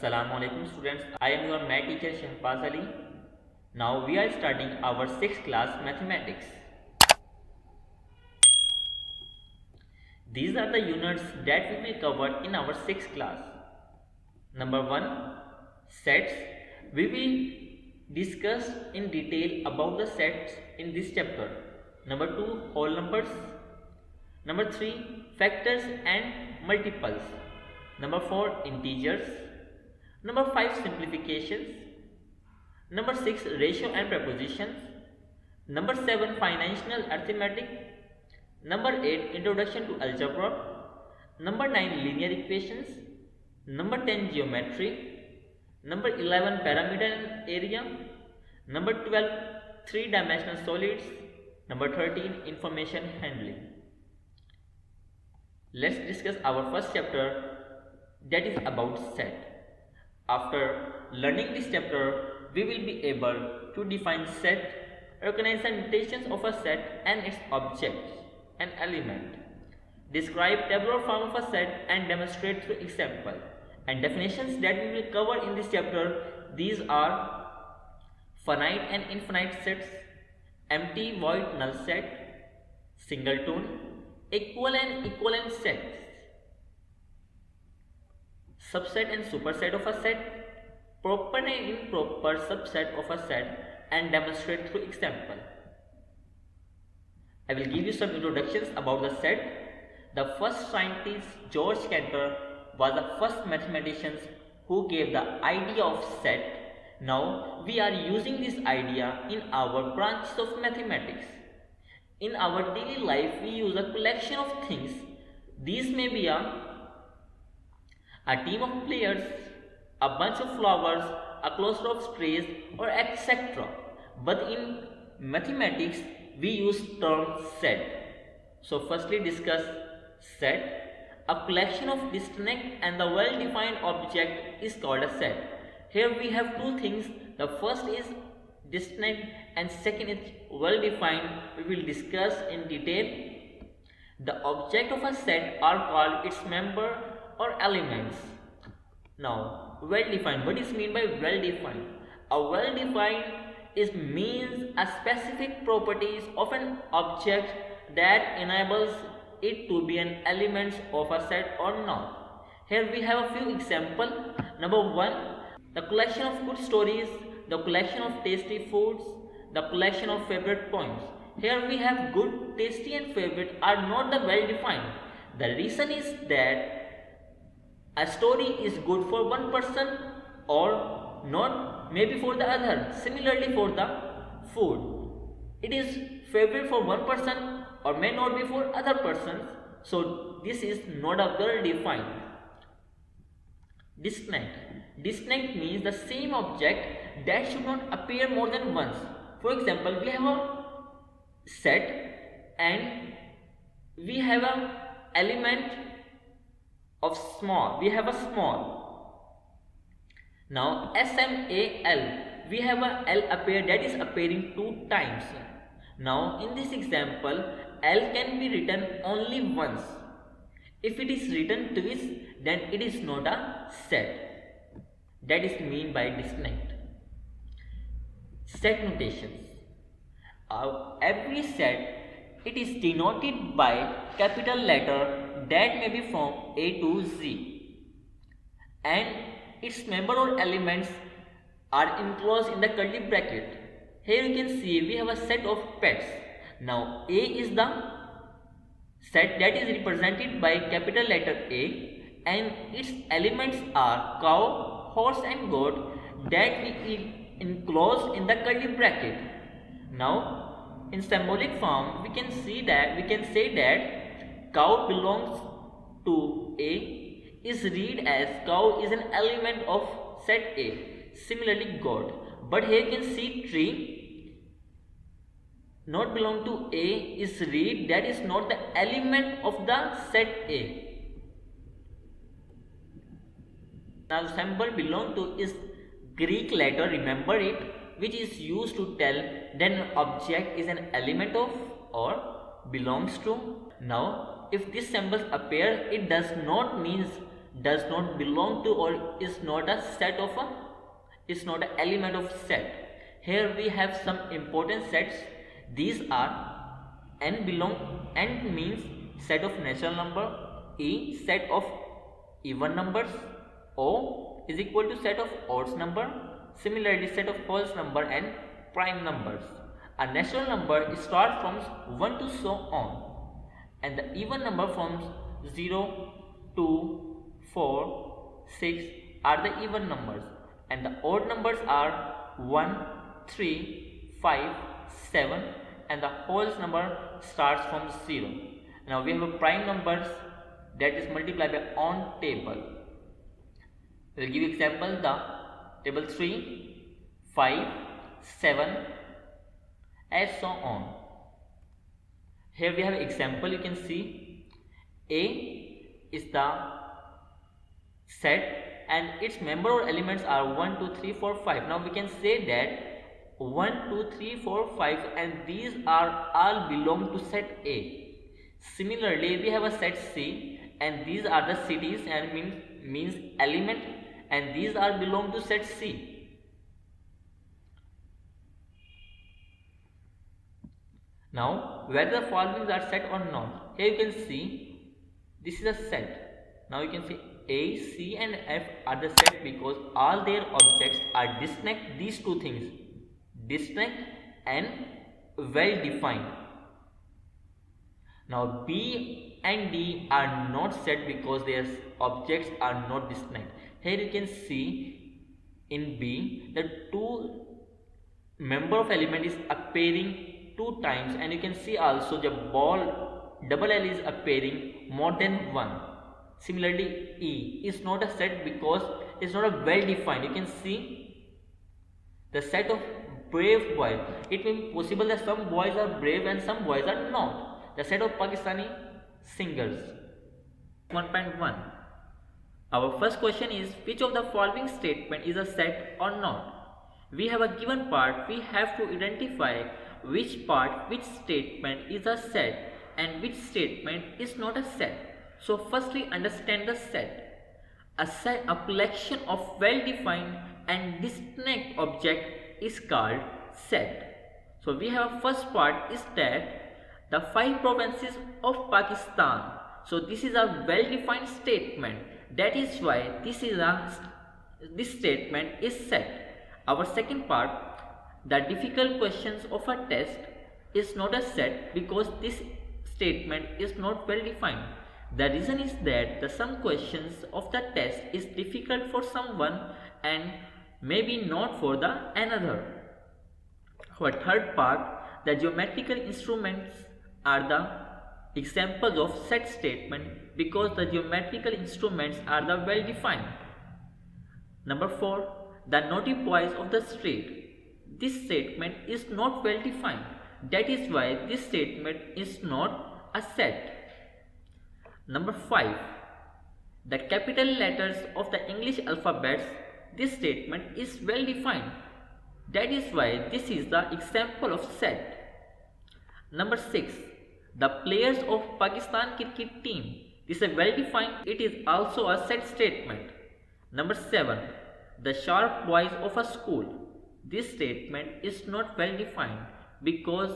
Assalamualaikum students, I am your math teacher Shahbaz Ali. Now we are starting our 6th class mathematics. These are the units that we will cover in our 6th class. Number 1, sets. We will discuss in detail about the sets in this chapter. Number 2, whole numbers. Number 3, factors and multiples. Number 4, integers. Number 5, simplifications. Number 6, ratio and prepositions. Number 7, financial arithmetic. Number 8, introduction to algebra. Number 9, linear equations. Number 10, geometry. Number 11, parameter and area. Number 12, three-dimensional solids. Number 13, information handling. Let's discuss our first chapter, that is about set. After learning this chapter, we will be able to define set, recognize the notations of a set and its objects and element, describe tabular form of a set and demonstrate through example. And definitions that we will cover in this chapter, these are finite and infinite sets, empty void null set, singleton, equal and equivalent sets, subset and superset of a set, proper and improper subset of a set, and demonstrate through example. I will give you some introductions about the set. The first scientist, George Cantor, was the first mathematician who gave the idea of set. Now we are using this idea in our branches of mathematics. In our daily life, we use a collection of things. These may be a team of players, a bunch of flowers, a cluster of trees, or etc. But in mathematics, we use term set. So firstly discuss set. A collection of distinct and the well-defined object is called a set. Here we have two things. The first is distinct and second is well-defined. We will discuss in detail. The object of a set are called its member or elements. Now, well-defined. What is meant by well-defined? A well-defined means a specific properties of an object that enables it to be an element of a set or not. Here we have a few examples. Number 1, the collection of good stories, the collection of tasty foods, the collection of favorite poems. Here we have good, tasty and favorite are not the well-defined. The reason is that a story is good for one person or not maybe for the other. Similarly for the food, it is favorite for one person or may not be for other persons. So this is not a well-defined. Distinct. Distinct means the same object that should not appear more than once. For example, we have a set and we have a element of small. We have a small. Now SMAL, we have a L appear that is appearing 2 times. Now in this example, L can be written only once. If it is written twice, then it is not a set. That is meant by distinct. Set notations. Every set, it is denoted by capital letter that may be from A to Z, and its member or elements are enclosed in the curly bracket. Here you can see we have a set of pets. Now A is the set that is represented by capital letter A, and its elements are cow, horse and goat that we enclose in the curly bracket. Now in symbolic form we can say that cow belongs to A is read as cow is an element of set A. Similarly goat. But here you can see tree not belong to A is read that is not the element of the set A. Now symbol belong to is Greek letter, remember it, which is used to tell that an object is an element of or belongs to. Now if these symbols appear, it does not mean does not belong to or is not a set of a is not an element of set. Here we have some important sets. These are n means set of natural number, e set of even numbers, o is equal to set of odd number, similarly set of whole number and prime numbers. A natural number starts from 1 to so on, and the even number from 0, 2, 4, 6 are the even numbers, and the odd numbers are 1, 3, 5, 7, and the whole number starts from 0. Now we have a prime numbers that is multiplied by on table. We will give example, the table 3, 5, 7, as so on. Here we have example. You can see A is the set and its member or elements are 1, 2, 3, 4, 5. Now we can say that 1, 2, 3, 4, 5 and these are all belong to set A. Similarly, we have a set C and these are the cities and means element, and these are belong to set C. Now whether the following are set or not, here you can see this is a set. Now you can see A, C and F are the set because all their objects are distinct, these two things, distinct and well defined. Now B and D are not set because their objects are not distinct. Here you can see in B the two member of element is appearing 2 times, and you can see also the ball double L is appearing more than 1. Similarly, E is not a set because it's not a well defined. You can see the set of brave boys. It may be possible that some boys are brave and some boys are not. The set of Pakistani singers. 1.1. Our first question is, which of the following statement is a set or not? We have a given part. We have to identify which statement is a set and which statement is not a set. So firstly, understand the set. A set, a collection of well-defined and distinct object is called set. So we have first part is that the 5 provinces of Pakistan. So this is a well-defined statement. That is why this statement is set. Our second part, the difficult questions of a test is not a set because this statement is not well defined. The reason is that some questions of the test is difficult for someone and maybe not for the another. Our third part, the geometrical instruments are the examples of set statement because the geometrical instruments are the well defined. Number 4, the naughty boys of the street. This statement is not well defined. That is why this statement is not a set. Number 5. The capital letters of the English alphabets. This statement is well defined. That is why this is the example of set. Number 6. The players of Pakistan cricket team. This is well defined. It is also a set statement. Number 7. The sharp boys of a school. This statement is not well defined because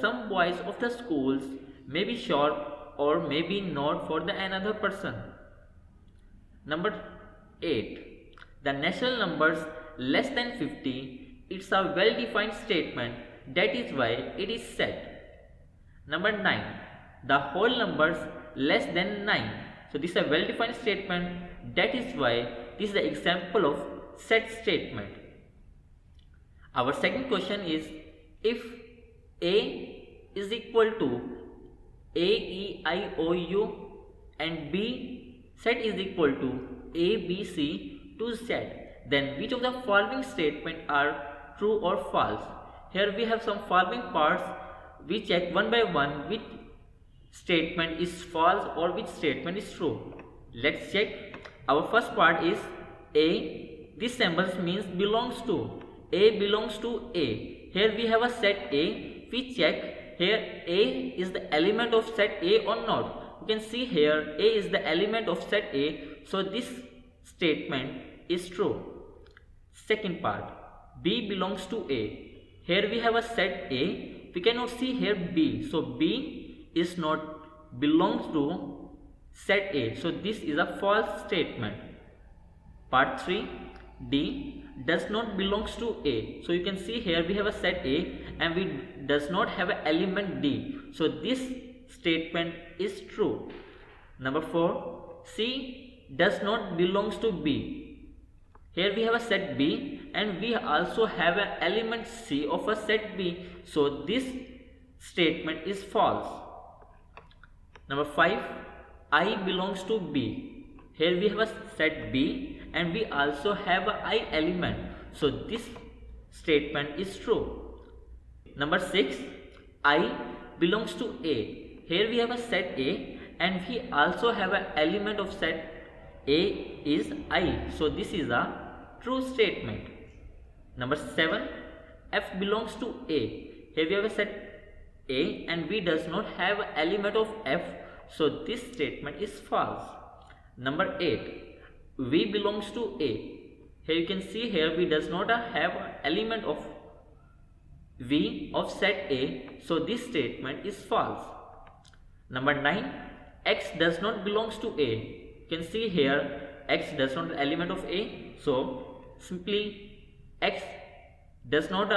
some boys of the schools may be sharp or maybe not for the another person. Number 8. The natural numbers less than 50. It's a well defined statement. That is why it is set. Number 9. The whole numbers less than 9. So this is a well defined statement. That is why this is the example of set statement. Our second question is, if A is equal to A, E, I, O, U and B set is equal to A, B, C to Z, then which of the following statements are true or false? Here we have some following parts. We check one by one which statement is false or which statement is true. Let's check. Our first part is A. This symbol means belongs to. A belongs to A. Here we have a set A. We check here A is the element of set A or not. You can see here A is the element of set A. So this statement is true. Second part, B belongs to A. Here we have a set A. We cannot see here B. So B is not belongs to set A. So this is a false statement. Part 3, D does not belongs to A. So you can see here we have a set A and we does not have an element D. So this statement is true. Number 4, C does not belongs to B. Here we have a set B and we also have an element C of a set B. So this statement is false. Number 5, I belongs to B. Here we have a set B and we also have a I element. So this statement is true. Number 6, I belongs to A. Here we have a set A and we also have an element of set A is I. So this is a true statement. Number 7, F belongs to A. Here we have a set A and we does not have an element of F. So this statement is false. Number 8, V belongs to A. Here you can see here we does not have an element of V of set A. So this statement is false. Number 9, X does not belongs to A. You can see here X does not element of A. So simply X does not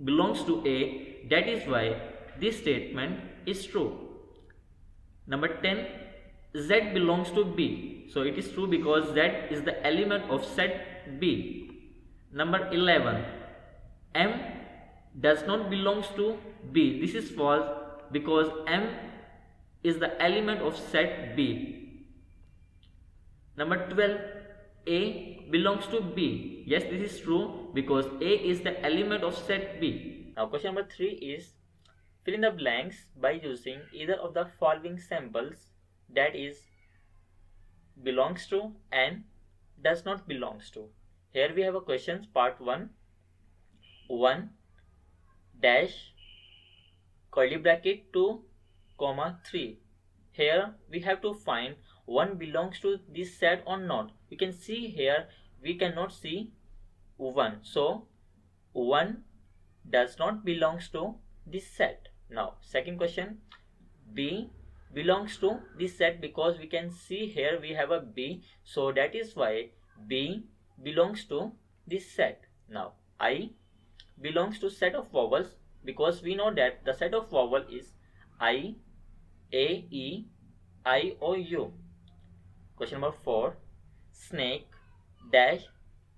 belongs to A. That is why this statement is true. Number 10, Z belongs to B. So it is true because Z is the element of set B. Number 11, M does not belongs to B. This is false because M is the element of set B. Number 12, A belongs to B. Yes, this is true because A is the element of set B. Now question number 3 is fill in the blanks by using either of the following samples, that is belongs to and does not belongs to. Here we have a questions part 1, 1 dash curly bracket 2 comma 3. Here we have to find one belongs to this set or not. You can see here we cannot see 1. So 1 does not belongs to this set. Now second question, B belongs to this set because we can see here we have a B. So that is why B belongs to this set. Now I belongs to set of vowels because we know that the set of vowel is I, A, E, I, O, U. Question number 4, snake dash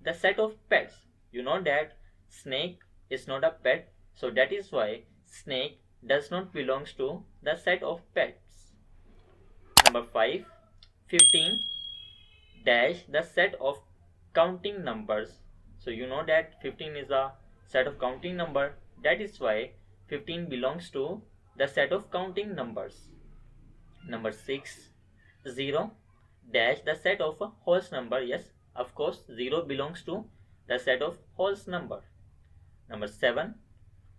the set of pets. You know that snake is not a pet. So that is why snake does not belongs to the set of pets. Number 5, 15 dash the set of counting numbers. So you know that 15 is a set of counting number. That is why 15 belongs to the set of counting numbers. Number 6, 0 dash the set of a whole number. Yes, of course 0 belongs to the set of whole number. Number 7,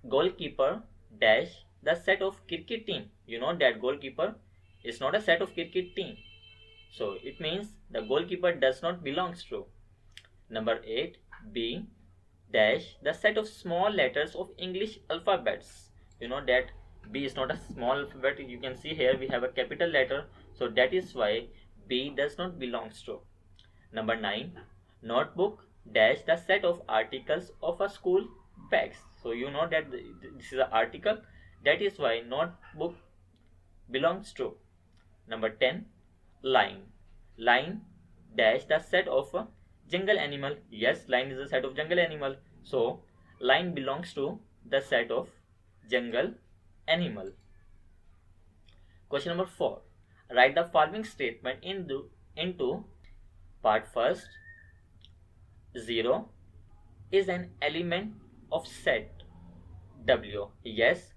goalkeeper dash the set of cricket team. You know that goalkeeper is not a set of cricket team. So it means the goalkeeper does not belongs to. Number 8, B dash the set of small letters of English alphabets. You know that B is not a small alphabet. You can see here we have a capital letter. So that is why B does not belongs to. Number 9, notebook dash the set of articles of a school bags. So you know that this is an article. That is why notebook belongs to. Number 10, lion. Lion dash the set of a jungle animal. Yes, lion is a set of jungle animal. So lion belongs to the set of jungle animal. Question number 4. Write the following statement into part first. 0 is an element of set W. Yes,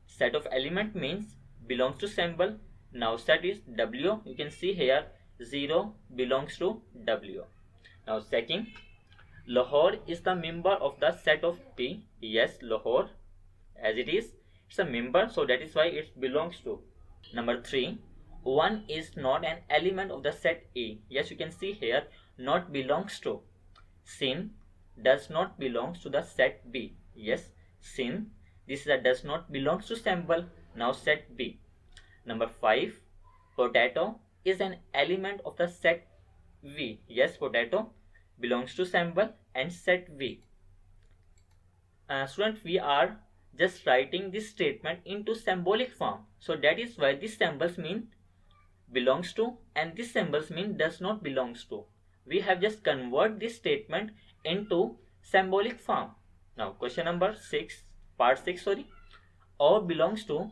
set of element means belongs to symbol. Now set is W. You can see here 0 belongs to W. Now second, Lahore is the member of the set of P. Yes, Lahore as it is, it's a member, so that is why it belongs to. Number 3, 1 is not an element of the set A. Yes, you can see here, not belongs to. Sin does not belongs to the set B. Yes, sin, this is a does not belongs to symbol. Now set B. Number 5, potato is an element of the set V. Yes, potato belongs to symbol and set V. Student, we are just writing this statement into symbolic form. So that is why these symbols mean belongs to and these symbols mean does not belongs to. We have just convert this statement into symbolic form. Now question number 6, part 6, sorry. O belongs to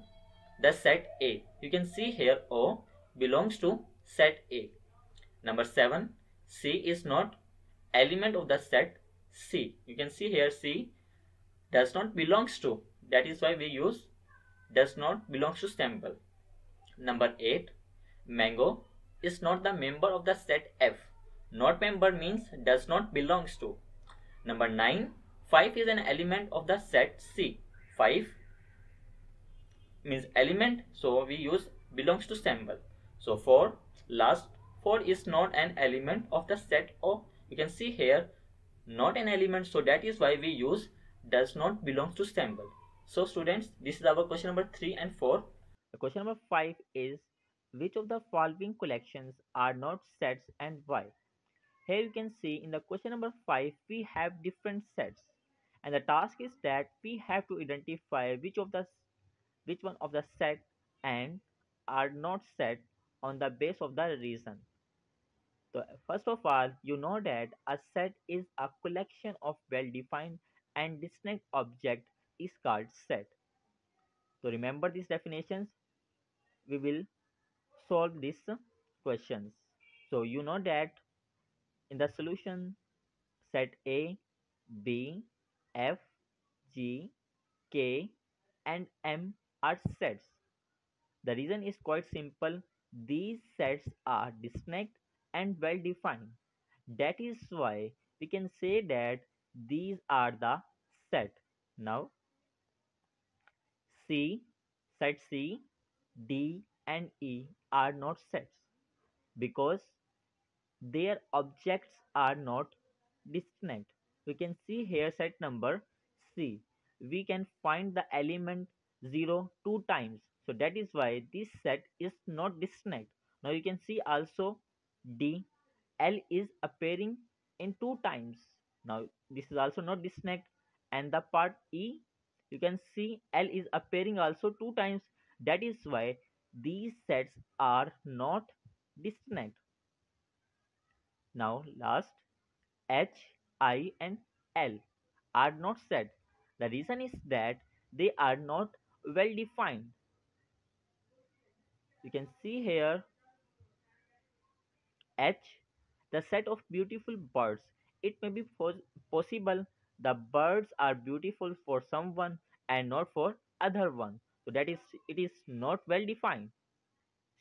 the set A. You can see here O belongs to set A. Number 7, C is not element of the set C. You can see here C does not belongs to. That is why we use does not belongs to symbol. Number 8, mango is not the member of the set F. Not member means does not belongs to. Number 9, 5 is an element of the set C. 5 means element, so we use belongs to symbol. So 4, last, 4 is not an element of the set O. You can see here not an element, so that is why we use does not belongs to symbol. So students, this is our question number 3 and 4. The question number 5 is, which of the following collections are not sets and why? Here you can see in the question number 5 we have different sets, and the task is that we have to identify which one of the set and are not set on the base of the reason. So first of all, you know that a set is a collection of well-defined and distinct objects is called set. So remember these definitions. We will solve these questions. So you know that in the solution, set A, B, F, G, K, and M are sets. The reason is quite simple. These sets are distinct and well defined. That is why we can say that these are the set. Now, C, set C, D, and E are not sets because their objects are not distinct. We can see here set number C. We can find the element 0 two times. So that is why this set is not distinct. Now you can see also D. L is appearing in two times. Now this is also not distinct. And the part E, you can see L is appearing also two times. That is why these sets are not distinct. Now last, H, I, and L are not set. The reason is that they are not well defined. You can see here H, the set of beautiful birds. It may be possible the birds are beautiful for someone and not for other one. So that is it is not well defined.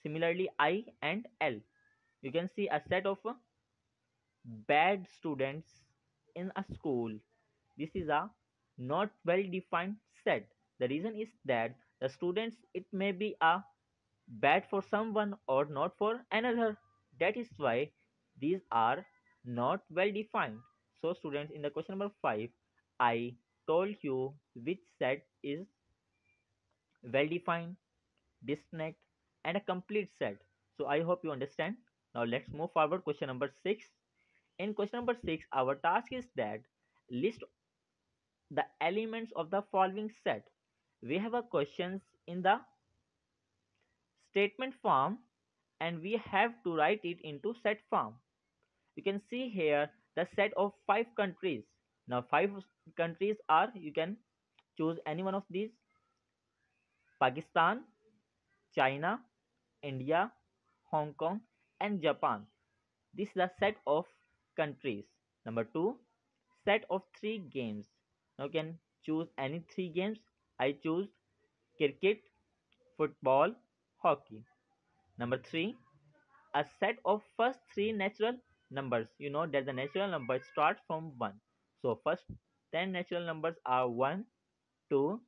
Similarly, I and L. You can see a set of bad students in a school. This is a not well defined set. The reason is that the students, it may be a bad for someone or not for another. That is why these are not well defined. So students, in the question number 5, I told you which set is well defined, distinct, and a complete set. So I hope you understand. Now let's move forward. Question number 6. In question number 6, our task is that list the elements of the following set. We have a questions in the statement form and we have to write it into set form. You can see here the set of 5 countries. Now 5 countries are, you can choose any one of these: Pakistan, China, India, Hong Kong, and Japan. This is the set of countries. Number 2, set of 3 games. Now you can choose any 3 games. I choose cricket, football, hockey. Number 3, a set of first 3 natural numbers. You know that the natural number starts from 1. So first 10 natural numbers are 1, 2,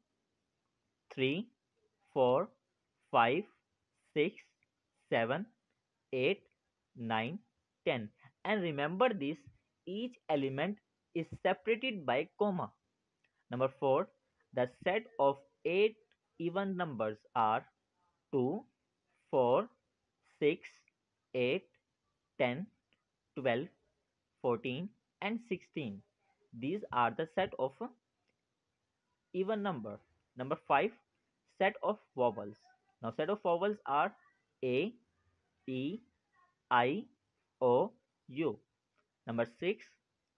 3, 4, 5, 6, 7, 8, 9, 10. And remember this, each element is separated by comma. Number 4, the set of 8 even numbers are 2, 4, 6, 8, 10, 12, 14, and 16. These are the set of even number. Number 5, set of vowels. Now set of vowels are A, E, I, O, U. Number 6,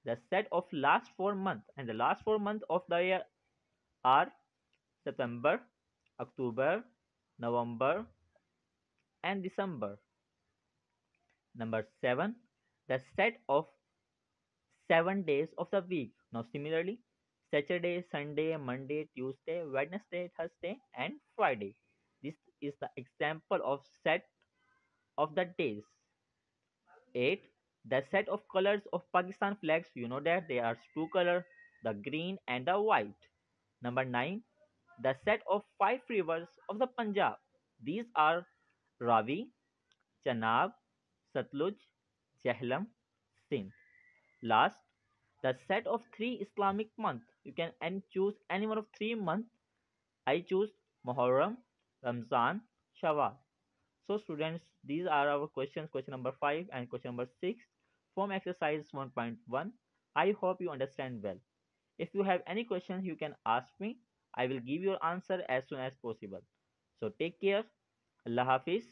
the set of last 4 months, and the last 4 months of the year are September, October, November, and December. Number 7, the set of 7 days of the week. Now similarly, Saturday, Sunday, Monday, Tuesday, Wednesday, Thursday, and Friday. This is the example of set of the days. 8, the set of colors of Pakistan flags. You know that there are two colors, the green and the white. Number 9, the set of 5 rivers of the Punjab. These are Ravi, Chenab, Satluj, Jhelum, Sindh. Last, the set of 3 Islamic months. You can choose any one of 3 months. I choose Muharram, Ramzan, Shawwal. So students, these are our questions, question number 5 and question number 6 from exercise 1.1. I hope you understand well. If you have any questions, you can ask me. I will give your answer as soon as possible. So take care. Allah Hafiz.